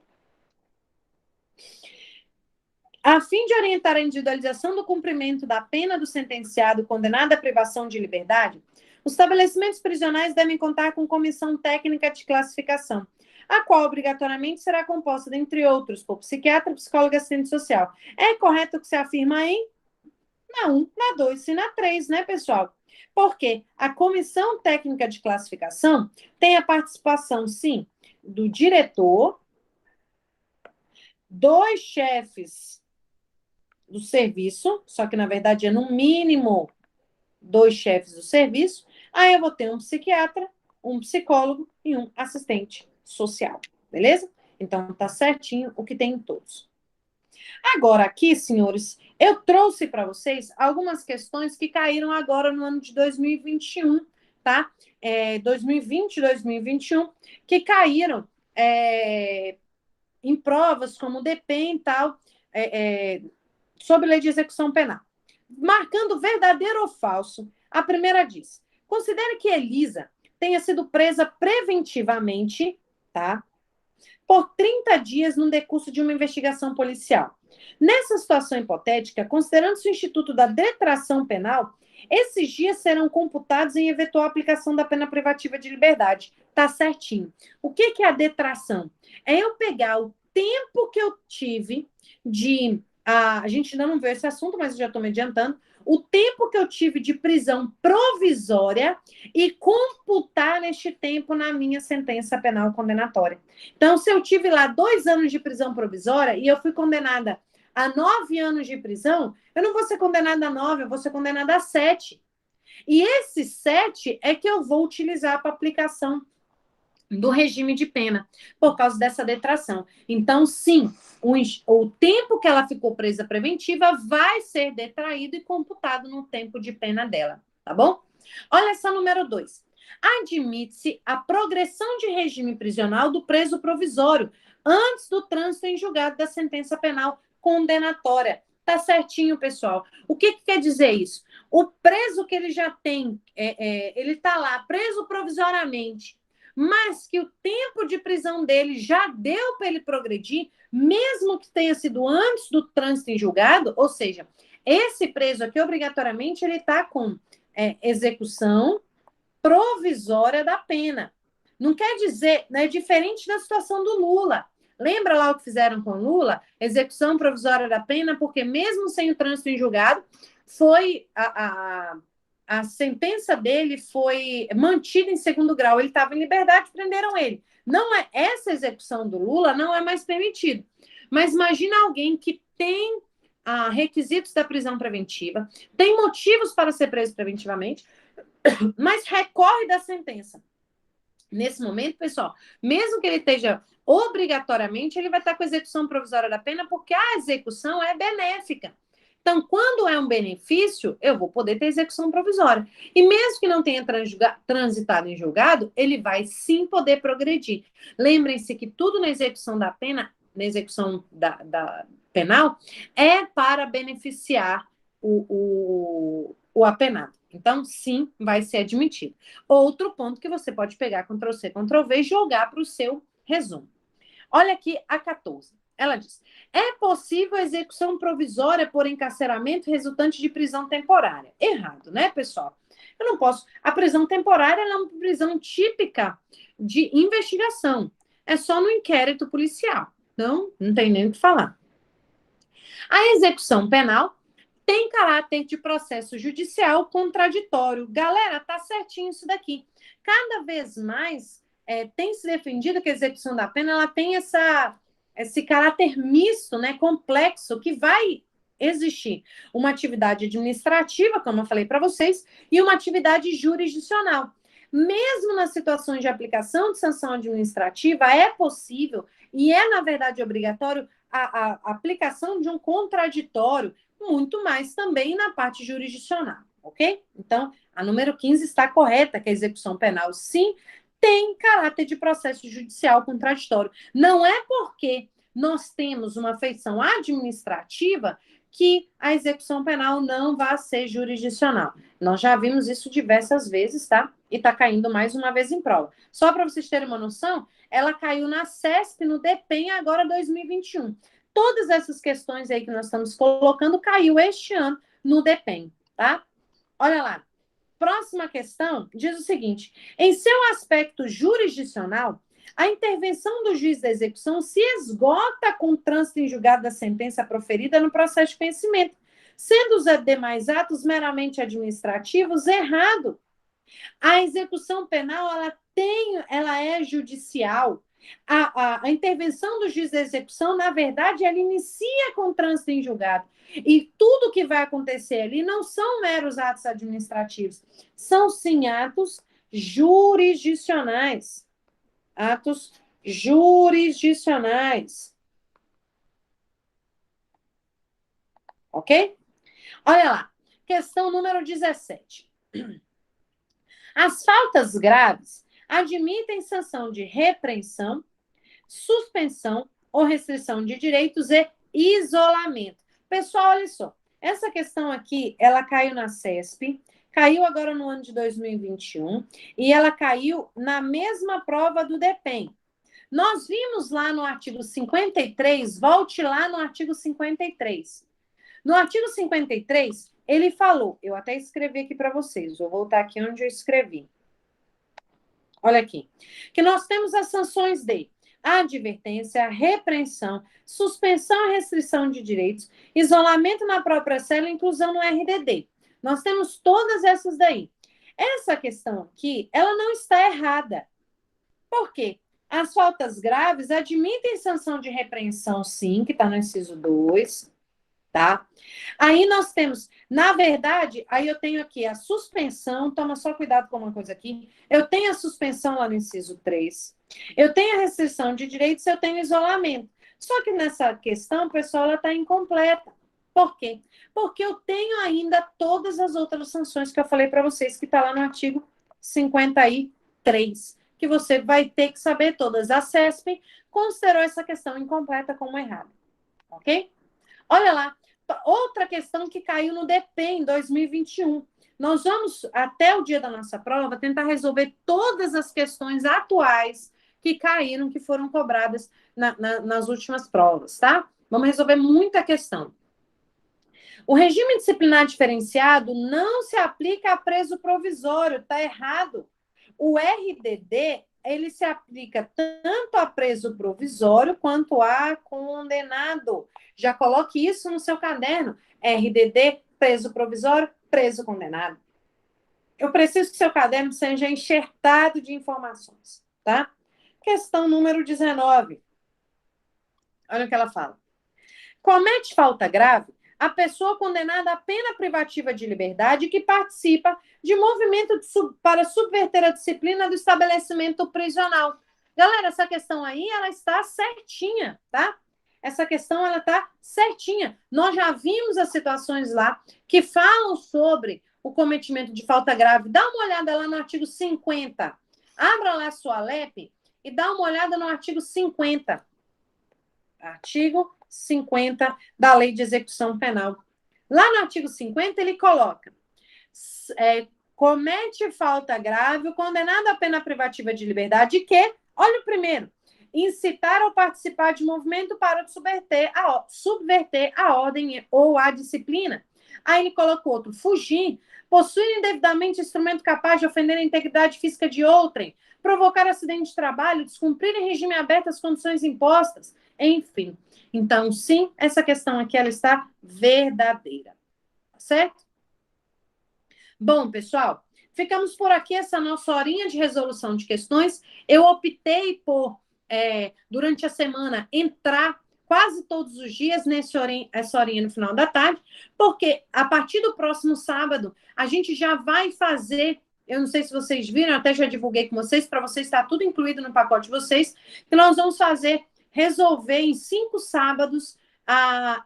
A fim de orientar a individualização do cumprimento da pena do sentenciado condenado à privação de liberdade, os estabelecimentos prisionais devem contar com comissão técnica de classificação, a qual obrigatoriamente será composta, dentre outros, por psiquiatra, psicólogo e assistente social. É correto o que se afirma em? Na 1, na 2 e na 3, né, pessoal? Porque a comissão técnica de classificação tem a participação, sim, do diretor, 2 chefes do serviço, só que na verdade é no mínimo 2 chefes do serviço. Aí eu vou ter um psiquiatra, um psicólogo e um assistente social, beleza? Então tá certinho o que tem em todos. Agora aqui, senhores, eu trouxe para vocês algumas questões que caíram agora no ano de 2021, tá? 2020 e 2021, que caíram em provas como DPEM e tal, sob lei de execução penal. Marcando verdadeiro ou falso, a primeira diz: considere que Elisa tenha sido presa preventivamente, tá? Por 30 dias no decurso de uma investigação policial. Nessa situação hipotética, considerando-se o Instituto da Detração Penal, esses dias serão computados em eventual aplicação da pena privativa de liberdade. Tá certinho. O que é a detração? É eu pegar o tempo que eu tive de... A gente ainda não viu esse assunto, mas eu já estou me adiantando. O tempo que eu tive de prisão provisória e computar neste tempo na minha sentença penal condenatória. Então, se eu tive lá 2 anos de prisão provisória e eu fui condenada a 9 anos de prisão, eu não vou ser condenada a 9, eu vou ser condenada a 7. E esses 7 é que eu vou utilizar para aplicação do regime de pena, por causa dessa detração. Então, sim, o tempo que ela ficou presa preventiva vai ser detraído e computado no tempo de pena dela, tá bom? Olha essa número 2. Admite-se a progressão de regime prisional do preso provisório antes do trânsito em julgado da sentença penal condenatória. Tá certinho, pessoal. O que quer dizer isso? O preso que ele já tem, ele tá lá preso provisoriamente, mas que o tempo de prisão dele já deu para ele progredir, mesmo que tenha sido antes do trânsito em julgado, ou seja, esse preso aqui, obrigatoriamente, ele está com execução provisória da pena. Não quer dizer, é diferente da situação do Lula. Lembra lá o que fizeram com Lula? Execução provisória da pena, porque mesmo sem o trânsito em julgado, foi a sentença dele foi mantida em segundo grau. Ele estava em liberdade, prenderam ele. Não é essa execução do Lula não é mais permitido. Mas imagina alguém que tem requisitos da prisão preventiva, tem motivos para ser preso preventivamente, mas recorre da sentença. Nesse momento, pessoal, mesmo que ele esteja obrigatoriamente, ele vai estar com a execução provisória da pena, porque a execução é benéfica. Então, quando é um benefício, eu vou poder ter execução provisória. E mesmo que não tenha transitado em julgado, ele vai sim poder progredir. Lembrem-se que tudo na execução da pena, na execução da penal, é para beneficiar o apenado. Então, sim, vai ser admitido. Outro ponto que você pode pegar Ctrl+C, Ctrl+V e jogar para o seu resumo. Olha aqui a 14. Ela diz: é possível a execução provisória por encarceramento resultante de prisão temporária. Errado, né, pessoal? Eu não posso. A prisão temporária é uma prisão típica de investigação. É só no inquérito policial. Então, não tem nem o que falar. A execução penal tem caráter de processo judicial contraditório. Galera, tá certinho isso daqui. Cada vez mais tem se defendido que a execução da pena ela tem esse caráter misto, né, complexo, que vai existir uma atividade administrativa, como eu falei para vocês, e uma atividade jurisdicional. Mesmo nas situações de aplicação de sanção administrativa, é possível e é, na verdade, obrigatório a aplicação de um contraditório, muito mais também na parte jurisdicional, ok? Então, a número 15 está correta, que a execução penal, sim, tem caráter de processo judicial contraditório. Não é porque nós temos uma feição administrativa que a execução penal não vai ser jurisdicional. Nós já vimos isso diversas vezes, tá? E está caindo mais uma vez em prova. Só para vocês terem uma noção, ela caiu na CESP, no DPEM, agora 2021. Todas essas questões aí que nós estamos colocando caiu este ano no DPEM, tá? Olha lá. Próxima questão diz o seguinte: em seu aspecto jurisdicional, a intervenção do juiz da execução se esgota com o trânsito em julgado da sentença proferida no processo de conhecimento, sendo os demais atos meramente administrativos errado. A execução penal ela é judicial. A intervenção do juiz da execução, na verdade, ela inicia com o trânsito em julgado. E tudo que vai acontecer ali não são meros atos administrativos, são sim atos jurisdicionais. Atos jurisdicionais. Ok? Olha lá. Questão número 17. As faltas graves admitem sanção de repreensão, suspensão ou restrição de direitos e isolamento. Pessoal, olha só, essa questão aqui, ela caiu na CESP, caiu agora no ano de 2021 e ela caiu na mesma prova do DEPEN. Nós vimos lá no artigo 53, volte lá no artigo 53. No artigo 53, ele falou, eu até escrevi aqui para vocês, vou voltar aqui onde eu escrevi. Olha aqui, que nós temos as sanções de advertência, repreensão, suspensão e restrição de direitos, isolamento na própria cela e inclusão no RDD. Nós temos todas essas daí. Essa questão aqui, ela não está errada. Por quê? As faltas graves admitem sanção de repreensão, sim, que está no inciso 2, tá? Aí nós temos, na verdade, aí eu tenho aqui a suspensão, toma só cuidado com uma coisa aqui, eu tenho a suspensão lá no inciso 3, eu tenho a restrição de direitos, eu tenho isolamento. Só que nessa questão, pessoal, ela está incompleta. Por quê? Porque eu tenho ainda todas as outras sanções que eu falei para vocês, que está lá no artigo 53, que você vai ter que saber todas. A CESP considerou essa questão incompleta como errada. Ok? Olha lá, outra questão que caiu no DEPEN em 2021. Nós vamos, até o dia da nossa prova, tentar resolver todas as questões atuais que caíram, que foram cobradas nas últimas provas, tá? Vamos resolver muita questão. O regime disciplinar diferenciado não se aplica a preso provisório, está errado. O RDD, ele se aplica tanto a preso provisório quanto a condenado. Já coloque isso no seu caderno. RDD, preso provisório, preso condenado. Eu preciso que seu caderno seja enxertado de informações, tá? Questão número 19. Olha o que ela fala. Comete falta grave a pessoa condenada à pena privativa de liberdade que participa de movimento para subverter a disciplina do estabelecimento prisional. Galera, essa questão aí, ela está certinha, tá? Essa questão, ela está certinha. Nós já vimos as situações lá que falam sobre o cometimento de falta grave. Dá uma olhada lá no artigo 50. Abra lá a sua LEP e dá uma olhada no artigo 50. Artigo 50 da Lei de Execução Penal. Lá no artigo 50, ele coloca: comete falta grave o condenado à pena privativa de liberdade que, olha o primeiro, incitar ou participar de movimento para subverter a ordem ou a disciplina. Aí ele coloca o outro: fugir, possuir indevidamente instrumento capaz de ofender a integridade física de outrem, provocar acidente de trabalho, descumprir em regime aberto as condições impostas, enfim. Então, sim, essa questão aqui, ela está verdadeira. Certo? Bom, pessoal, ficamos por aqui essa nossa horinha de resolução de questões. Eu optei por, durante a semana, entrar quase todos os dias essa horinha no final da tarde, porque a partir do próximo sábado, a gente já vai fazer, eu não sei se vocês viram, eu até já divulguei com vocês, para vocês estar tudo incluído no pacote de vocês, que nós vamos resolver em 5 sábados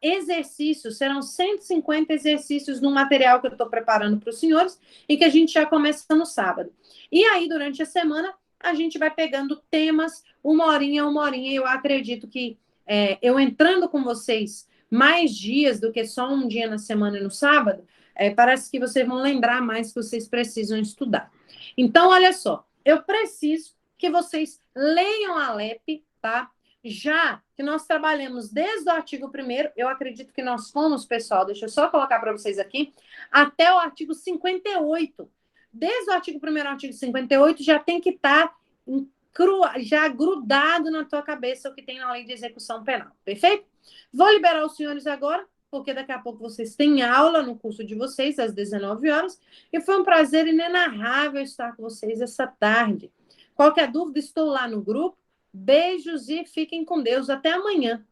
exercícios, serão 150 exercícios no material que eu estou preparando para os senhores e que a gente já começa no sábado. E aí, durante a semana, a gente vai pegando temas, uma horinha, e eu acredito que eu entrando com vocês mais dias do que só um dia na semana e no sábado, parece que vocês vão lembrar mais que vocês precisam estudar. Então, olha só, eu preciso que vocês leiam a LEP, tá? Já que nós trabalhamos desde o artigo 1º, eu acredito que nós fomos, pessoal, deixa eu só colocar para vocês aqui, até o artigo 58. Desde o artigo 1º ao artigo 58, já tem que estar já grudado na tua cabeça o que tem na Lei de Execução Penal, perfeito? Vou liberar os senhores agora, porque daqui a pouco vocês têm aula no curso de vocês, às 19 horas, e foi um prazer inenarrável estar com vocês essa tarde. Qualquer dúvida, estou lá no grupo. Beijos e fiquem com Deus. Até amanhã.